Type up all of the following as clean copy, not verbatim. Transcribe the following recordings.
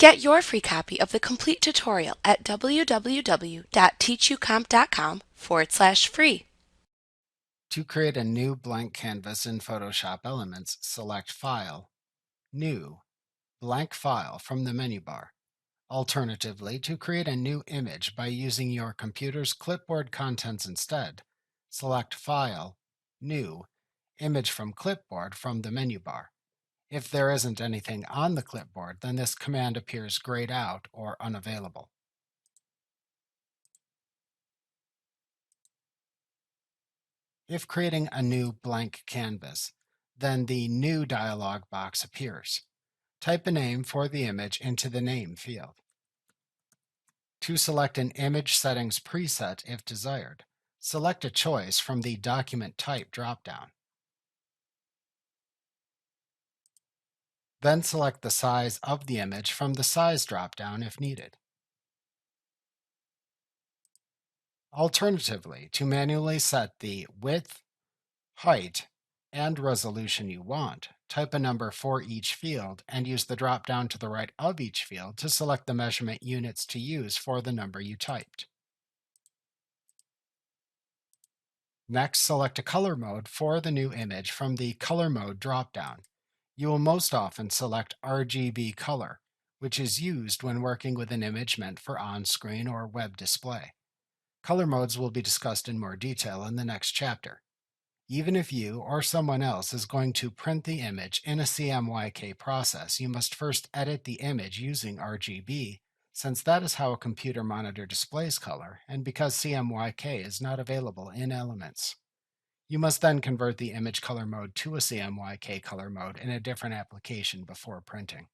Get your free copy of the complete tutorial at www.teachucomp.com/free. To create a new blank canvas in Photoshop Elements, select File, New, Blank File from the menu bar. Alternatively, to create a new image by using your computer's clipboard contents instead, select File, New, Image from Clipboard from the menu bar. If there isn't anything on the clipboard, then this command appears grayed out or unavailable. If creating a new blank canvas, then the New dialog box appears. Type a name for the image into the Name field. To select an image settings preset if desired, select a choice from the Document Type dropdown. Then select the size of the image from the Size dropdown if needed. Alternatively, to manually set the width, height, and resolution you want, type a number for each field and use the drop-down to the right of each field to select the measurement units to use for the number you typed. Next, select a color mode for the new image from the Color Mode drop-down. You will most often select RGB color, which is used when working with an image meant for on-screen or web display. Color modes will be discussed in more detail in the next chapter. Even if you or someone else is going to print the image in a CMYK process, you must first edit the image using RGB, since that is how a computer monitor displays color, and because CMYK is not available in Elements. You must then convert the image color mode to a CMYK color mode in a different application before printing.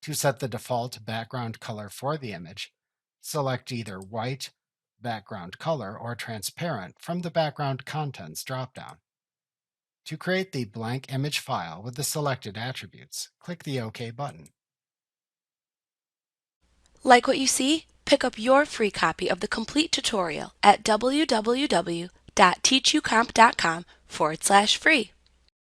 To set the default background color for the image, select either white, background color, or transparent from the Background Contents dropdown. To create the blank image file with the selected attributes, click the OK button. Like what you see? Pick up your free copy of the complete tutorial at www.teachucomp.com/free.